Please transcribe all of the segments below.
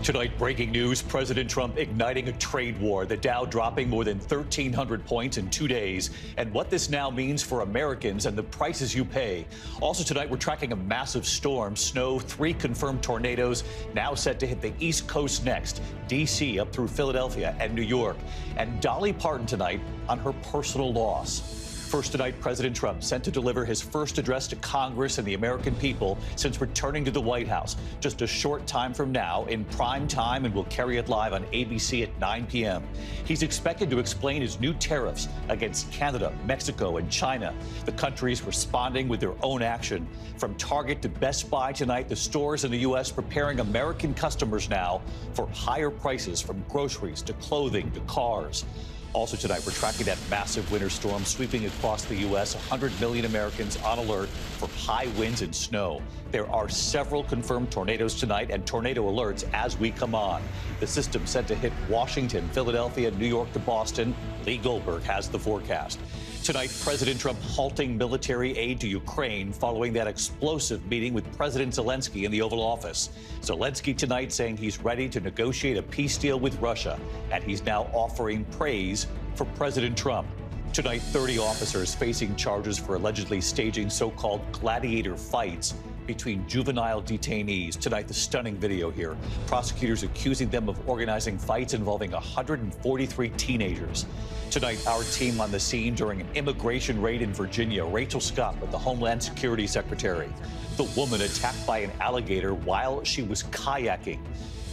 Tonight, breaking news, President Trump igniting a trade war, the Dow dropping more than 1,300 points in 2 days, and what this now means for Americans and the prices you pay. Also tonight, we're tracking a massive storm, snow, 3 confirmed tornadoes now set to hit the East Coast next, D.C. up through Philadelphia and New York. And Dolly Parton tonight on her personal loss. First tonight, President Trump set to deliver his first address to Congress and the American people since returning to the White House just a short time from now in prime time, and we'll carry it live on ABC at 9 p.m. He's expected to explain his new tariffs against Canada, Mexico, and China. The countries responding with their own action. From Target to Best Buy tonight, the stores in the U.S. preparing American customers now for higher prices, from groceries to clothing to cars. Also tonight, we're tracking that massive winter storm sweeping across the U.S. 100 million Americans on alert for high winds and snow. There are several confirmed tornadoes tonight and tornado alerts as we come on. The system set to hit Washington, Philadelphia, New York to Boston. Lee Goldberg has the forecast. Tonight, President Trump halting military aid to Ukraine following that explosive meeting with President Zelensky in the Oval Office. Zelensky tonight saying he's ready to negotiate a peace deal with Russia, and he's now offering praise for President Trump. Tonight, 30 officers facing charges for allegedly staging so-called gladiator fights between juvenile detainees. Tonight, the stunning video here. Prosecutors accusing them of organizing fights involving 143 teenagers. Tonight, our team on the scene during an immigration raid in Virginia. Rachel Scott with the Homeland Security Secretary. The woman attacked by an alligator while she was kayaking.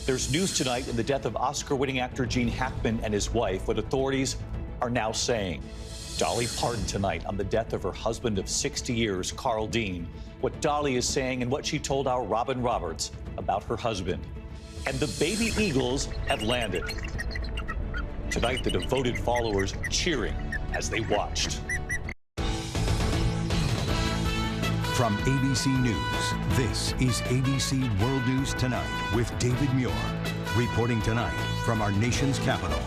There's news tonight in the death of Oscar-winning actor Gene Hackman and his wife, what authorities are now saying. Dolly Parton tonight on the death of her husband of 60 years, Carl Dean. What Dolly is saying and what she told our Robin Roberts about her husband. And the baby eagles have landed. Tonight, the devoted followers cheering as they watched. From ABC News, this is ABC World News Tonight with David Muir, reporting tonight from our nation's capital.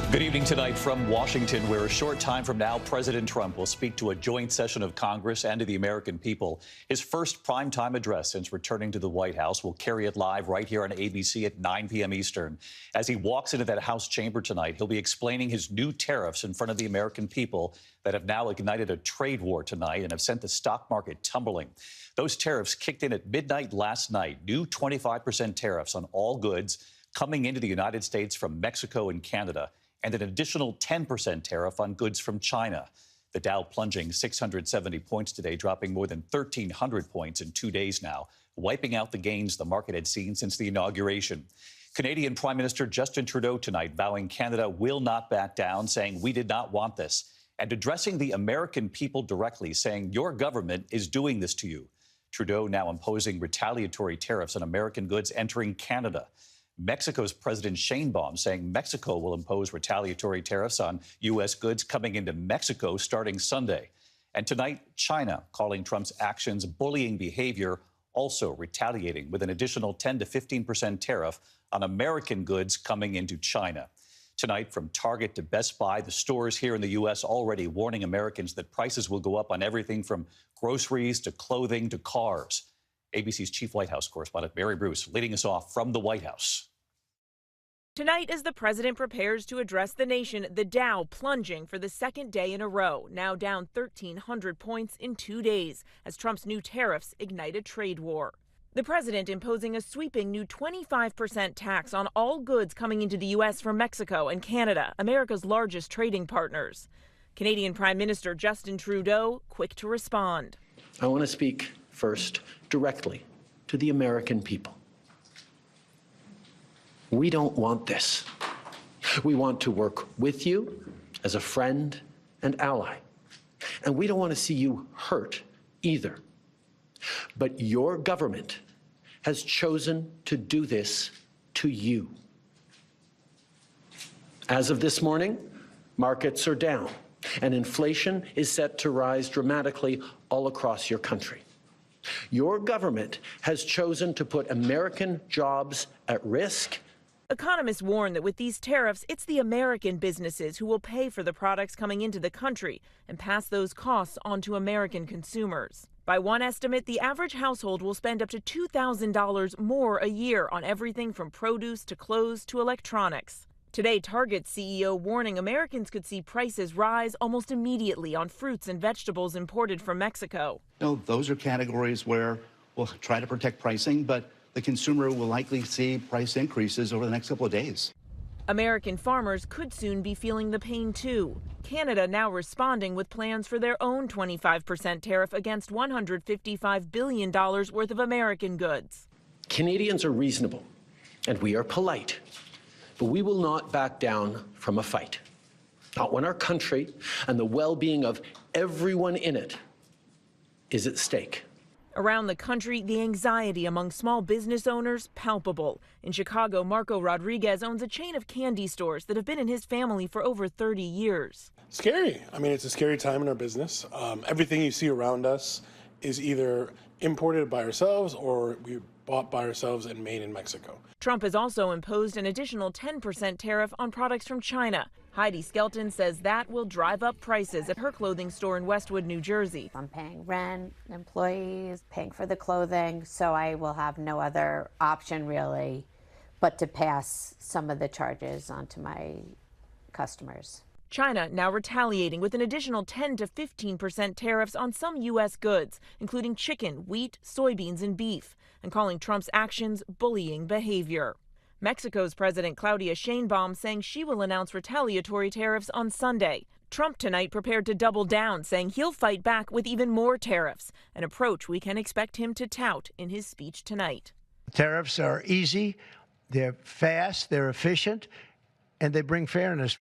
Good evening tonight from Washington, where a short time from now, President Trump will speak to a joint session of Congress and to the American people. His first primetime address since returning to the White House. We'll carry it live right here on ABC at 9 p.m. Eastern. As he walks into that House chamber tonight, he'll be explaining his new tariffs in front of the American people that have now ignited a trade war tonight and have sent the stock market tumbling. Those tariffs kicked in at midnight last night. New 25% tariffs on all goods coming into the United States from Mexico and Canada, and an additional 10% tariff on goods from China. The Dow plunging 670 points today, dropping more than 1,300 points in 2 days now, wiping out the gains the market had seen since the inauguration. Canadian Prime Minister Justin Trudeau tonight vowing Canada will not back down, saying we did not want this, and addressing the American people directly, saying your government is doing this to you. Trudeau now imposing retaliatory tariffs on American goods entering Canada. Mexico's President Sheinbaum saying Mexico will impose retaliatory tariffs on U.S. goods coming into Mexico starting Sunday. And tonight, China calling Trump's actions bullying behavior, also retaliating with an additional 10 to 15% tariff on American goods coming into China. Tonight, from Target to Best Buy, the stores here in the U.S. already warning Americans that prices will go up on everything from groceries to clothing to cars. ABC's chief White House correspondent Mary Bruce leading us off from the White House. Tonight, as the president prepares to address the nation, the Dow plunging for the second day in a row, now down 1,300 points in 2 days, as Trump's new tariffs ignite a trade war. The president imposing a sweeping new 25% tax on all goods coming into the U.S. from Mexico and Canada, America's largest trading partners. Canadian Prime Minister Justin Trudeau quick to respond. I want to speak first directly to the American people. We don't want this. We want to work with you as a friend and ally. And we don't want to see you hurt either. But your government has chosen to do this to you. As of this morning, markets are down, and inflation is set to rise dramatically all across your country. Your government has chosen to put American jobs at risk. Economists warn that with these tariffs, it's the American businesses who will pay for the products coming into the country and pass those costs on to American consumers. By one estimate, the average household will spend up to $2,000 more a year on everything from produce to clothes to electronics. Today, Target's CEO warning Americans could see prices rise almost immediately on fruits and vegetables imported from Mexico. Those are categories where we'll try to protect pricing, but the consumer will likely see price increases over the next couple of days. American farmers could soon be feeling the pain, too. Canada now responding with plans for their own 25% tariff against $155 billion worth of American goods. Canadians are reasonable, and we are polite, but we will not back down from a fight. Not when our country and the well-being of everyone in it is at stake. Around the country, the anxiety among small business owners palpable. In Chicago, Marco Rodriguez owns a chain of candy stores that have been in his family for over 30 years. Scary. I mean, it's a scary time in our business. Everything you see around us is either imported by ourselves or we bought by ourselves and made in Mexico. Trump has also imposed an additional 10% tariff on products from China. Heidi Skelton says that will drive up prices at her clothing store in Westwood, New Jersey. I'm paying rent, employees, paying for the clothing, so I will have no other option really but to pass some of the charges onto my customers. China now retaliating with an additional 10 to 15% tariffs on some U.S. goods, including chicken, wheat, soybeans, and beef, and calling Trump's actions bullying behavior. Mexico's President Claudia Sheinbaum saying she will announce retaliatory tariffs on Sunday. Trump tonight prepared to double down, saying he'll fight back with even more tariffs, an approach we can expect him to tout in his speech tonight. Tariffs are easy, they're fast, they're efficient, and they bring fairness.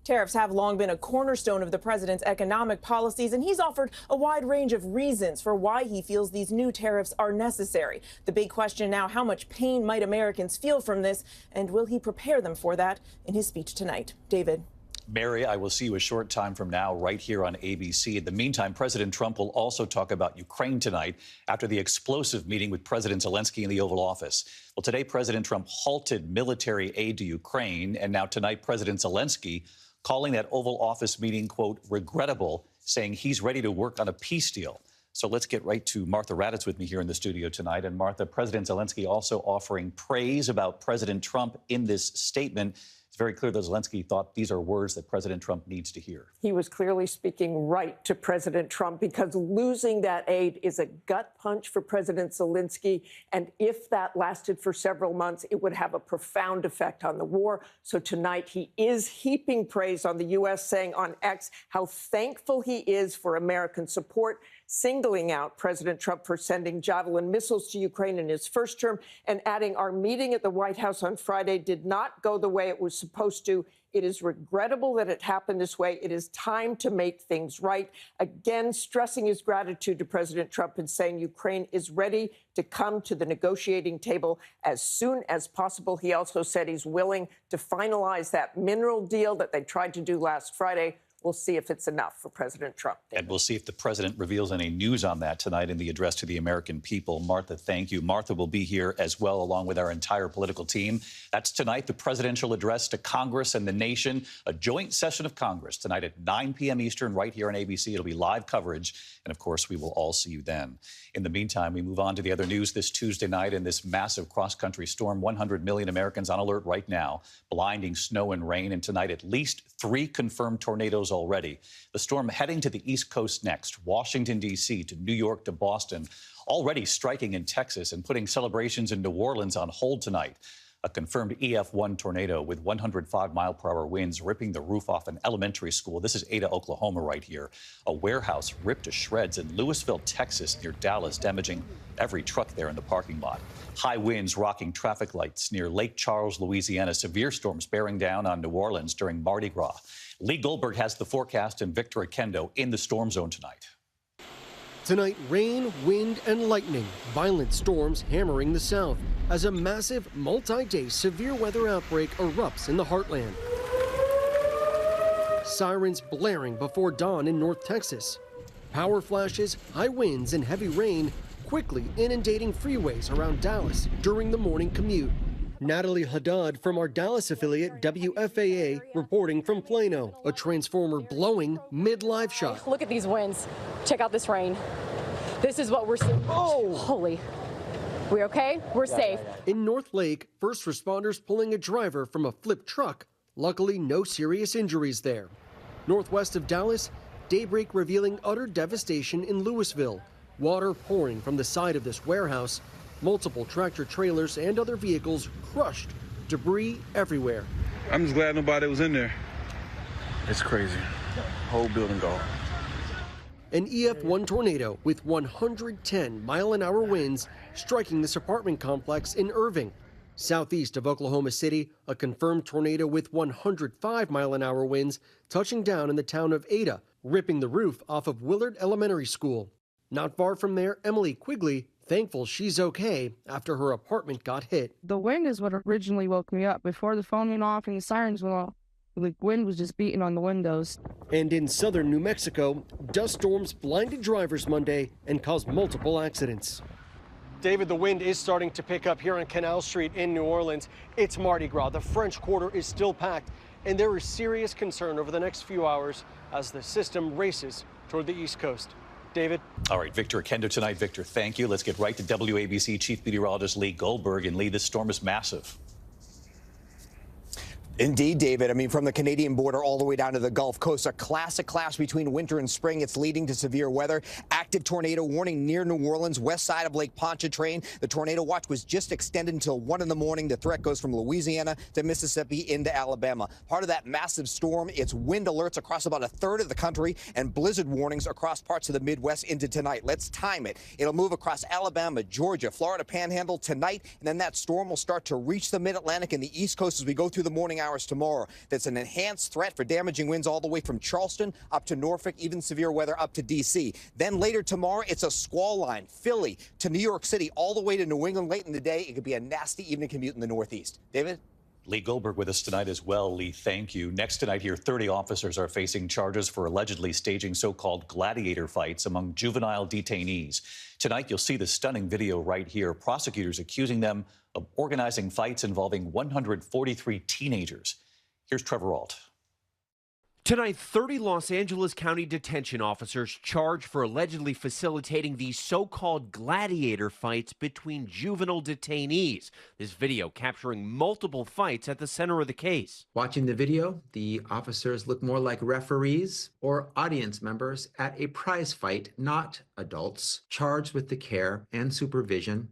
Tariffs have long been a cornerstone of the president's economic policies, and he's offered a wide range of reasons for why he feels these new tariffs are necessary. The big question now, how much pain might Americans feel from this, and will he prepare them for that in his speech tonight? David. Mary, I will see you a short time from now right here on ABC. In the meantime, President Trump will also talk about Ukraine tonight after the explosive meeting with President Zelensky in the Oval Office. Well, today, President Trump halted military aid to Ukraine, and now tonight, President Zelensky calling that Oval Office meeting, quote, regrettable, saying he's ready to work on a peace deal. So let's get right to Martha Raddatz with me here in the studio tonight. And Martha, President Zelensky also offering praise about President Trump in this statement. It's very clear that Zelensky thought these are words that President Trump needs to hear. He was clearly speaking right to President Trump because losing that aid is a gut punch for President Zelensky. And if that lasted for several months, it would have a profound effect on the war. So tonight he is heaping praise on the U.S., saying on X how thankful he is for American support, singling out President Trump for sending Javelin missiles to Ukraine in his first term and adding, our meeting at the White House on Friday did not go the way it was supposed to. It is regrettable that it happened this way. It is time to make things right. Again, stressing his gratitude to President Trump and saying Ukraine is ready to come to the negotiating table as soon as possible. He also said he's willing to finalize that mineral deal that they tried to do last Friday. We'll see if it's enough for President Trump. And we'll see if the president reveals any news on that tonight in the address to the American people. Martha, thank you. Martha will be here as well, along with our entire political team. That's tonight, the presidential address to Congress and the nation, a joint session of Congress tonight at 9 p.m. Eastern right here on ABC. It'll be live coverage. And, of course, we will all see you then. In the meantime, we move on to the other news this Tuesday night in this massive cross-country storm. 100 million Americans on alert right now. Blinding snow and rain. And tonight, at least 3 confirmed tornadoes already. The storm heading to the East Coast next, Washington, D.C., to New York, to Boston, already striking in Texas and putting celebrations in New Orleans on hold tonight. A confirmed EF1 tornado with 105-mile-per-hour winds ripping the roof off an elementary school. This is Ada, Oklahoma right here. A warehouse ripped to shreds in Lewisville, Texas, near Dallas, damaging every truck there in the parking lot. High winds rocking traffic lights near Lake Charles, Louisiana. Severe storms bearing down on New Orleans during Mardi Gras. Lee Goldberg has the forecast and Victor Akendo in the storm zone tonight. Tonight, rain, wind, and lightning. Violent storms hammering the south as a massive multi-day severe weather outbreak erupts in the heartland. Sirens blaring before dawn in North Texas. Power flashes, high winds, and heavy rain quickly inundating freeways around Dallas during the morning commute. Natalie Haddad from our Dallas affiliate WFAA reporting from Plano. A transformer blowing mid-live shot. Look at these winds. Check out this rain. This is what we're seeing. Oh, holy. We okay? We're safe. In North Lake, first responders pulling a driver from a flipped truck. Luckily, no serious injuries there. Northwest of Dallas, daybreak revealing utter devastation in Louisville. Water pouring from the side of this warehouse. Multiple tractor trailers and other vehicles crushed. Debris everywhere. I'm just glad nobody was in there. It's crazy. Whole building gone. An EF1 tornado with 110-mile-an-hour winds striking this apartment complex in Irving. Southeast of Oklahoma City, a confirmed tornado with 105-mile-an-hour winds touching down in the town of Ada, ripping the roof off of Willard Elementary School. Not far from there, Emily Quigley, thankful she's okay after her apartment got hit. The wind is what originally woke me up. Before the phone went off and the sirens went off, the wind was just beating on the windows. And in southern New Mexico, dust storms blinded drivers Monday and caused multiple accidents. David, the wind is starting to pick up here on Canal Street in New Orleans. It's Mardi Gras. The French Quarter is still packed, and there is serious concern over the next few hours as the system races toward the East Coast. David? All right, Victor Kendo tonight. Victor, thank you. Let's get right to WABC Chief Meteorologist Lee Goldberg. And Lee, this storm is massive. Indeed, David. I mean, from the Canadian border all the way down to the Gulf Coast, a classic clash between winter and spring. It's leading to severe weather. Active tornado warning near New Orleans, west side of Lake Pontchartrain. The tornado watch was just extended until 1 in the morning. The threat goes from Louisiana to Mississippi into Alabama. Part of that massive storm, it's wind alerts across about a third of the country and blizzard warnings across parts of the Midwest into tonight. Let's time it. It'll move across Alabama, Georgia, Florida Panhandle tonight, and then that storm will start to reach the Mid-Atlantic and the East Coast as we go through the morning hours tomorrow. That's an enhanced threat for damaging winds all the way from Charleston up to Norfolk, even severe weather up to D.C. Then later tomorrow, it's a squall line, Philly to New York City, all the way to New England late in the day. It could be a nasty evening commute in the Northeast. David? Lee Goldberg with us tonight as well. Lee, thank you. Next tonight here, 30 officers are facing charges for allegedly staging so-called gladiator fights among juvenile detainees. Tonight, you'll see the stunning video right here. Prosecutors accusing them of organizing fights involving 143 teenagers. Here's Trevor Ault. Tonight, 30 Los Angeles County detention officers charged for allegedly facilitating these so-called gladiator fights between juvenile detainees. This video capturing multiple fights at the center of the case. Watching the video, the officers look more like referees or audience members at a prize fight, not adults charged with the care and supervision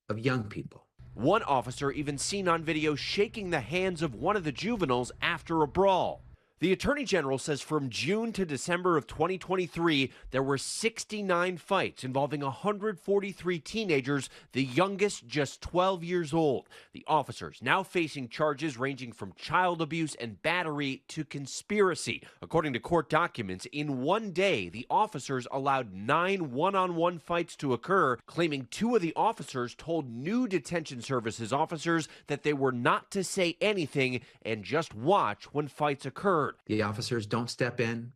of young people. One officer even seen on video shaking the hands of one of the juveniles after a brawl. The Attorney General says from June to December of 2023, there were 69 fights involving 143 teenagers, the youngest just 12 years old. The officers now facing charges ranging from child abuse and battery to conspiracy. According to court documents, in one day, the officers allowed 9 one-on-one fights to occur, claiming 2 of the officers told new detention services officers that they were not to say anything and just watch when fights occurred. The officers don't step in,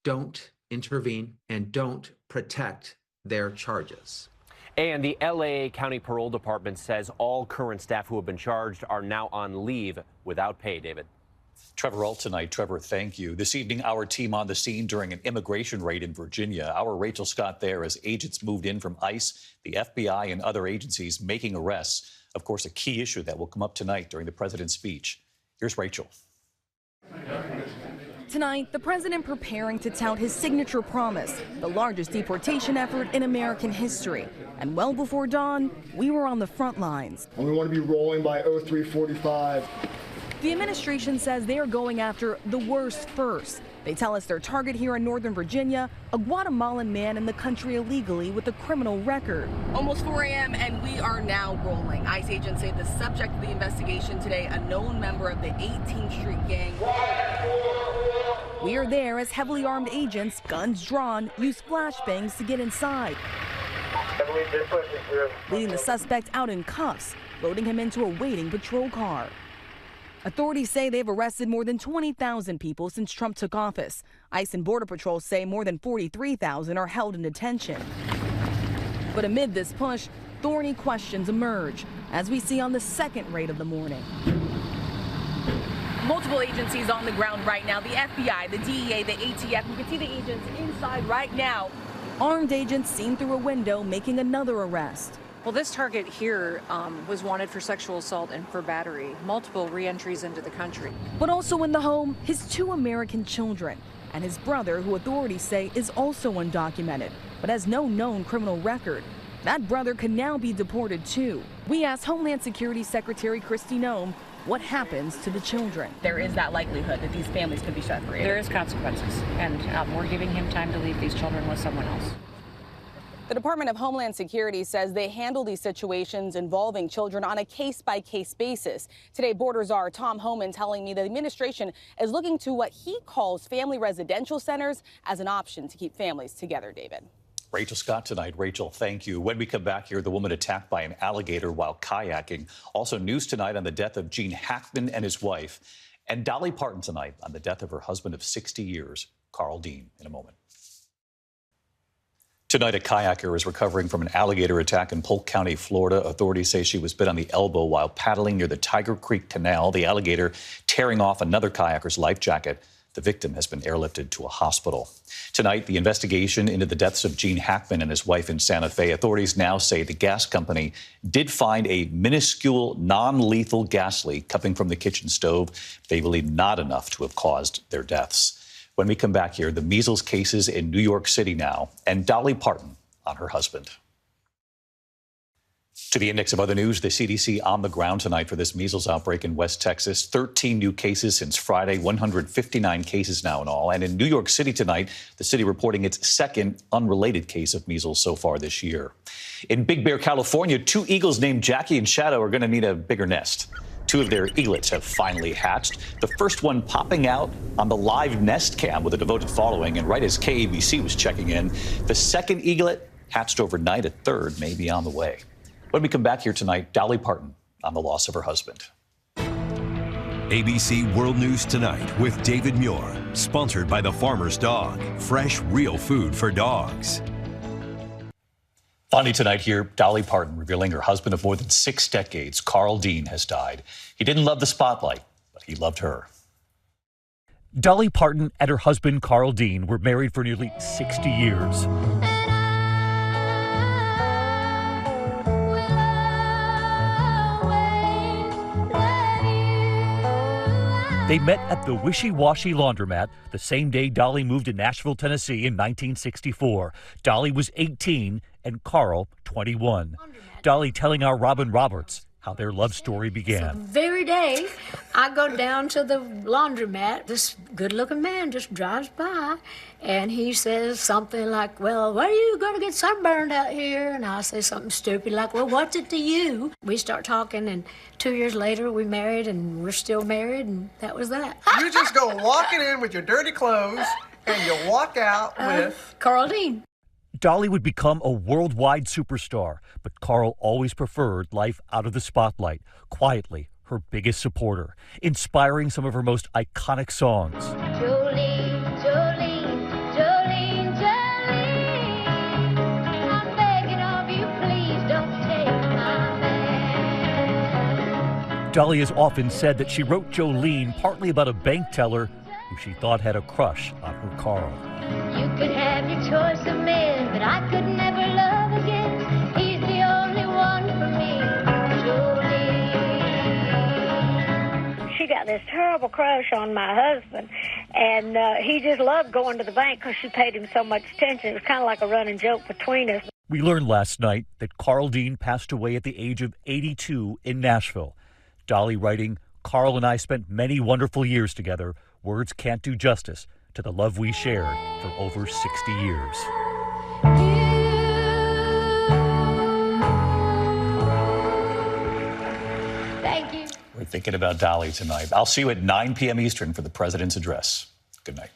don't intervene, and don't protect their charges. And the LA County Parole Department says all current staff who have been charged are now on leave without pay, David. Trevor Ault tonight. Trevor, thank you. This evening, our team on the scene during an immigration raid in Virginia. Our Rachel Scott there as agents moved in from ICE, the FBI, and other agencies making arrests. Of course, a key issue that will come up tonight during the president's speech. Here's Rachel. Tonight, the president preparing to tout his signature promise, the largest deportation effort in American history. And well before dawn, we were on the front lines. And we want to be rolling by 0345. The administration says they are going after the worst first. They tell us their target here in Northern Virginia, a Guatemalan man in the country illegally with a criminal record. Almost 4 a.m. and we are now rolling. ICE agents say the subject of the investigation today, a known member of the 18th Street gang. We are there as heavily armed agents, guns drawn, use flashbangs to get inside. Leading the suspect out in cuffs, loading him into a waiting patrol car. Authorities say they've arrested more than 20,000 people since Trump took office. ICE and Border Patrol say more than 43,000 are held in detention. But amid this push, thorny questions emerge, as we see on the second raid of the morning. Multiple agencies on the ground right now. The FBI, the DEA, the ATF. You can see the agents inside right now Armed agents seen through a window making another arrest. Well, this target here was wanted for sexual assault and for battery, multiple re-entries into the country. But also in the home, his 2 American children and his brother, who authorities say is also undocumented, but has no known criminal record. That brother can now be deported too. We asked Homeland Security Secretary Kristi Noem what happens to the children. There is that likelihood that these families could be separated. There is consequences, and we're giving him time to leave these children with someone else. The Department of Homeland Security says they handle these situations involving children on a case-by-case basis. Today, Border Czar Tom Homan telling me the administration is looking to what he calls family residential centers as an option to keep families together, David. Rachel Scott tonight. Rachel, thank you. When we come back here, the woman attacked by an alligator while kayaking. Also news tonight on the death of Gene Hackman and his wife. And Dolly Parton tonight on the death of her husband of 60 years, Carl Dean, in a moment. Tonight, a kayaker is recovering from an alligator attack in Polk County, Florida. Authorities say she was bit on the elbow while paddling near the Tiger Creek Canal. The alligator tearing off another kayaker's life jacket. The victim has been airlifted to a hospital. Tonight, the investigation into the deaths of Gene Hackman and his wife in Santa Fe. Authorities now say the gas company did find a minuscule, non-lethal gas leak coming from the kitchen stove. They believe not enough to have caused their deaths. When we come back here, the measles cases in New York City now, and Dolly Parton on her husband. To the index of other news, the CDC on the ground tonight for this measles outbreak in West Texas. 13 new cases since Friday, 159 cases now in all. And in New York City tonight, the city reporting its second unrelated case of measles so far this year. In Big Bear, California, 2 eagles named Jackie and Shadow are going to need a bigger nest. 2 of their eaglets have finally hatched. The first one popping out on the live nest cam with a devoted following. And right as KABC was checking in, the second eaglet hatched overnight. A third may be on the way. When we come back here tonight, Dolly Parton on the loss of her husband. ABC World News Tonight with David Muir. Sponsored by The Farmer's Dog. Fresh, real food for dogs. Finally tonight here, Dolly Parton revealing her husband of more than 6 decades, Carl Dean, has died. He didn't love the spotlight, but he loved her. Dolly Parton and her husband, Carl Dean, were married for nearly 60 years. They met at the Wishy Washy Laundromat the same day Dolly moved to Nashville, Tennessee in 1964. Dolly was 18 and Carl 21. Dolly telling our Robin Roberts how their love story began. So the very day I go down to the laundromat, this good-looking man just drives by, and he says something like, well, what are you going to get sunburned out here? And I say something stupid like, well, what's it to you? We start talking, and 2 years later we married, and we're still married, and that was that. You just go walking in with your dirty clothes, and you walk out with... Carl Dean. Dolly would become a worldwide superstar, but Carl always preferred life out of the spotlight, quietly her biggest supporter, inspiring some of her most iconic songs. Jolene, Jolene, Jolene, Jolene, I'm begging of you, please don't take my man. Dolly has often said that she wrote Jolene partly about a bank teller who she thought had a crush on her Carl. You could have your choice of men, but I could never love again. He's the only one for me, Jolene. She got this terrible crush on my husband, and he just loved going to the bank because she paid him so much attention. It was kind of like a running joke between us. We learned last night that Carl Dean passed away at the age of 82 in Nashville. Dolly writing, Carl and I spent many wonderful years together. Words can't do justice to the love we shared for over 60 years. Thank you. We're thinking about Dolly tonight. I'll see you at 9 p.m. Eastern for the president's address. Good night.